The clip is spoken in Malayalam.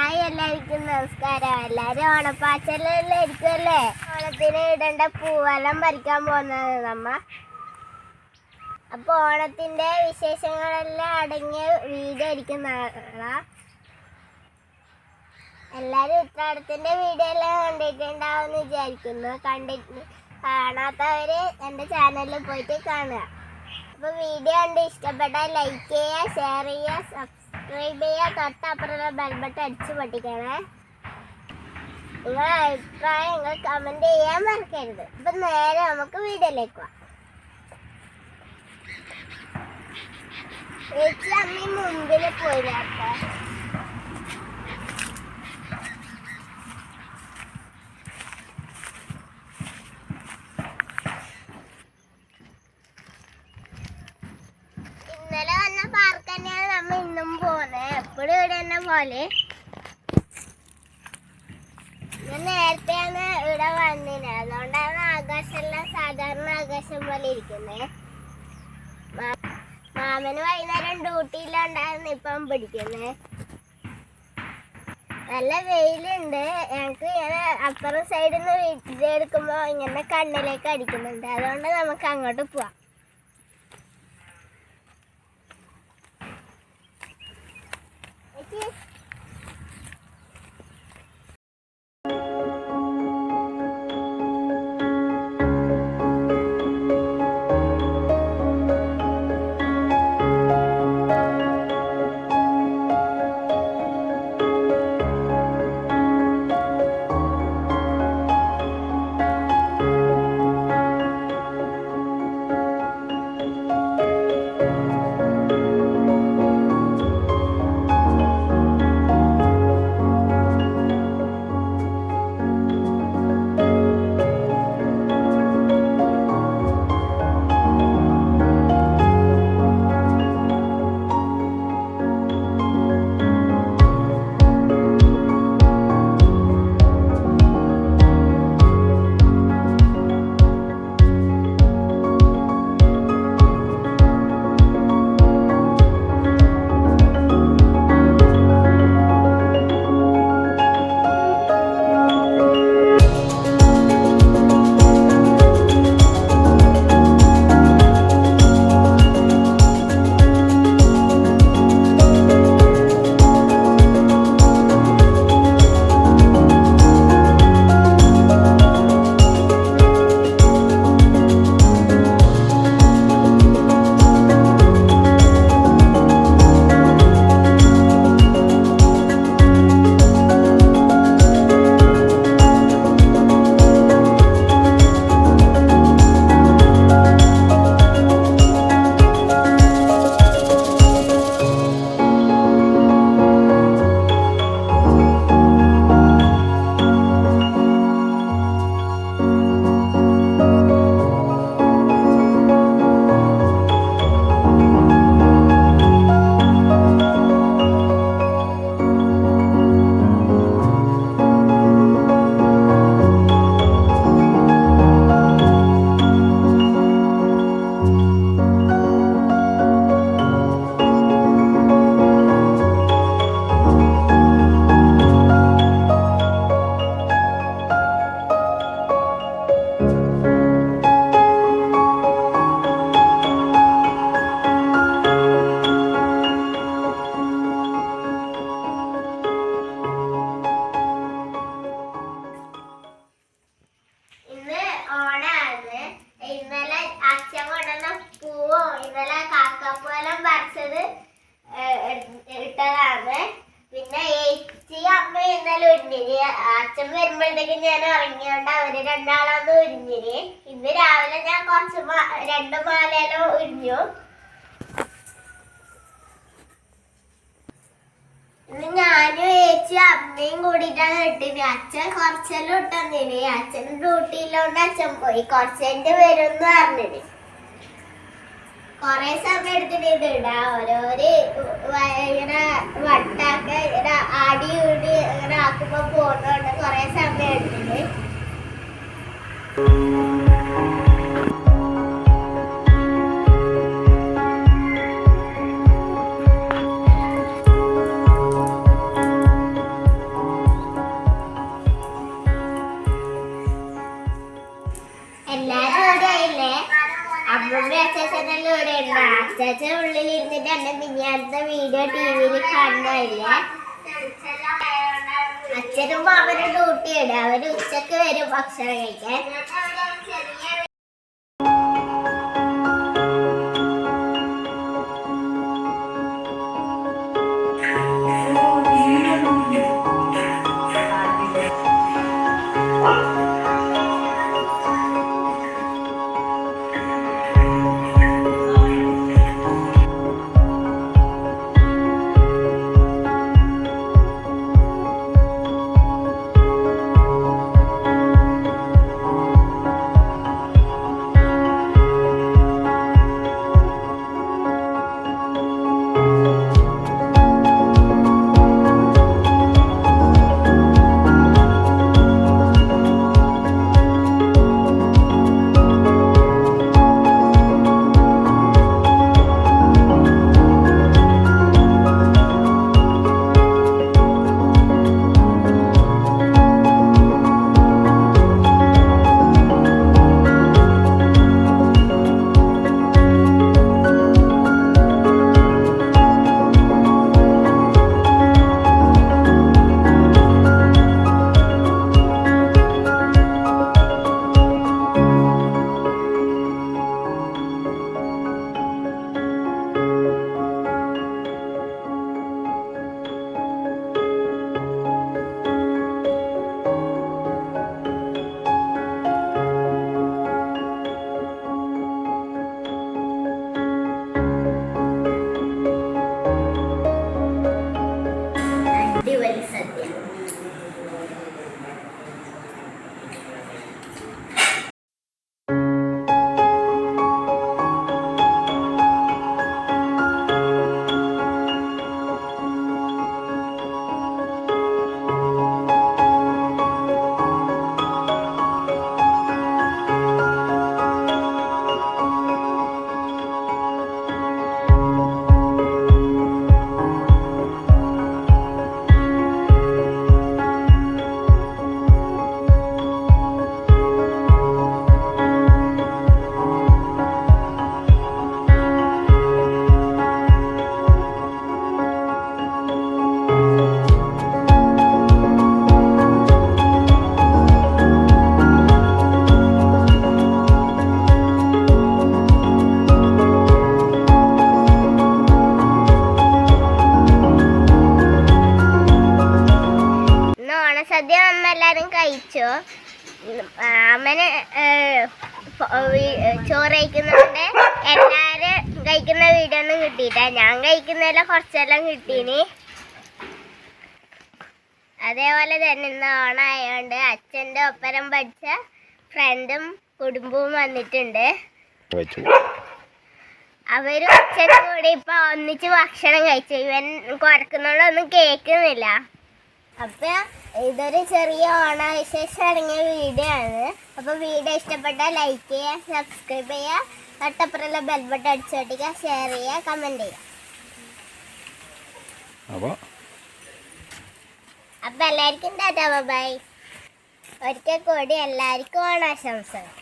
ഹായ്, എല്ലാവർക്കും നമസ്കാരം. എല്ലാവരും ഓണപ്പാച്ചലായിരിക്കുമല്ലേ? ഓണത്തിന് ഇടേണ്ട പൂവെല്ലാം പറിക്കാൻ പോകുന്നത് നമ്മ. അപ്പോൾ ഓണത്തിൻ്റെ വിശേഷങ്ങളെല്ലാം അടങ്ങിയ വീഡിയോ ആയിരിക്കും നാളെ. എല്ലാവരും ഉത്രാടത്തിൻ്റെ വീഡിയോ എല്ലാം കണ്ടിട്ടുണ്ടാവുമെന്ന് വിചാരിക്കുന്നു. കാണാത്തവർ എൻ്റെ ചാനലിൽ പോയിട്ട് കാണുക. അപ്പോൾ വീഡിയോ കണ്ട് ഇഷ്ടപ്പെട്ടാൽ ലൈക്ക് ചെയ്യുക, ഷെയർ ചെയ്യുക, സബ്സ്ക്രൈബ് ചെയ്യുക, തൊട്ടപ്പുറമുള്ള ബെൽ ബട്ടൺ അടിച്ച് പൊട്ടിക്കണേ. നിങ്ങളുടെ അഭിപ്രായങ്ങൾ കമൻറ്റ് ചെയ്യാൻ മറക്കരുത്. അപ്പം നേരെ നമുക്ക് വീഡിയോയിലേക്ക് പോവാം. ചേച്ചി അമ്മ മുമ്പിൽ പോയില്ലാട്ടോ. ഇന്നലെ വന്ന പാർക്ക് തന്നെയാണ് നമ്മ ഇന്നും പോകുന്നത്. എപ്പോഴും ഇവിടെ തന്നെ പോലെ. ഞാൻ നേരത്തെയാണ് ഇവിടെ വന്നിരുന്നത്. അതുകൊണ്ടാണ് ആകാശമെല്ലാം സാധാരണ ആകാശം പോലെ ഇരിക്കുന്നത്. മാമന് വൈകുന്നേരം ഡ്യൂട്ടിയിലുണ്ടായിരുന്നു ഇപ്പം പിടിക്കുന്നത്. നല്ല വെയിലുണ്ട്. ഞങ്ങൾക്ക് ഇങ്ങനെ അപ്പുറം സൈഡിൽ നിന്ന് വീട്ടിൽ എടുക്കുമ്പോൾ ഇങ്ങനെ കണ്ണിലേക്ക് അടിക്കുന്നുണ്ട്. അതുകൊണ്ട് നമുക്ക് അങ്ങോട്ട് പോവാം. ഇട്ടതാണ്. പിന്നെ ഏച്ചി അമ്മ ഇന്നലെ ഉരിഞ്ഞിന്. അച്ഛൻ വരുമ്പോഴത്തേക്കും ഞാൻ ഇറങ്ങിയോണ്ട് അവര് രണ്ടാളാന്ന് ഉരിഞ്ഞിന്. ഇന്ന് രാവിലെ ഞാൻ കുറച്ച് 2 മാലയെല്ലാം ഉരിഞ്ഞു. ഇന്ന് ഞാനും ഏച്ചി അമ്മയും കൂടിയിട്ടാണ് ഇട്ടിന്. അച്ഛൻ കുറച്ചെല്ലാം ഇട്ടന്നിന്. അച്ഛൻ ഡ്യൂട്ടിയിലോണ്ട് അച്ഛൻ പോയി. കുറച്ചെന്റെ വരുമെന്ന് പറഞ്ഞിന്. കൊറേ സമയം എടുത്തിട്ട് ഇത് ഇടാ. ഓരോര് ഇങ്ങനെ വട്ടാക്ക ഇങ്ങനെ ആടി ഊടി ഇങ്ങനെ ആക്കുമ്പോ പോകുന്നോണ്ട് കൊറേ സമയം എടുത്തിട്ട്. ഇനി അടുത്ത വീഡിയോ ടിവിയിൽ കാണുന്നില്ലേ. അച്ഛനും അവര് ഡ്യൂട്ടി ഇടും. അവര് ഉച്ചക്ക് വരും ഭക്ഷണം കഴിക്കാൻ. അടിപൊളി സദ്യ. ഓണസദ്യ നമ്മളെല്ലാരും കഴിച്ചു. അമ്മന് ചോറ് കഴിക്കുന്നതുകൊണ്ട് എല്ലാരും കഴിക്കുന്ന വീഡിയോ ഒന്നും കിട്ടിയില്ല. ഞാൻ കഴിക്കുന്നതെല്ലാം കുറച്ചെല്ലാം കിട്ടീനി. അതേപോലെ തന്നെ ഇന്ന് ഓണായോണ്ട് അച്ഛൻ്റെ ഒപ്പരം പഠിച്ച ഫ്രണ്ടും കുടുംബവും വന്നിട്ടുണ്ട്. അവരും അച്ഛനും കൂടി ഇപ്പൊ ഒന്നിച്ച് ഭക്ഷണം കഴിച്ചു. ഇവൻ കുറക്കുന്നോണ്ടൊന്നും കേൾക്കുന്നില്ല. അപ്പൊ ഇതൊരു ചെറിയ ഓണവിശേഷം അടങ്ങിയ വീഡിയോ ആണ്. അപ്പൊ വീഡിയോ ഇഷ്ടപ്പെട്ടാൽ ലൈക്ക് ചെയ്യുക, സബ്സ്ക്രൈബ് ചെയ്യുക, തൊട്ടപ്പുറമുള്ള ബെൽ ബട്ടൺ അടിച്ചോട്ടിക്കുക, ഷെയർ ചെയ്യുക, കമന്റ് ചെയ്യുക. അപ്പൊ എല്ലാവർക്കും ടാറ്റാ ബൈ. ഒരിക്കൽ കൂടി എല്ലാവർക്കും ഓണാശംസകൾ.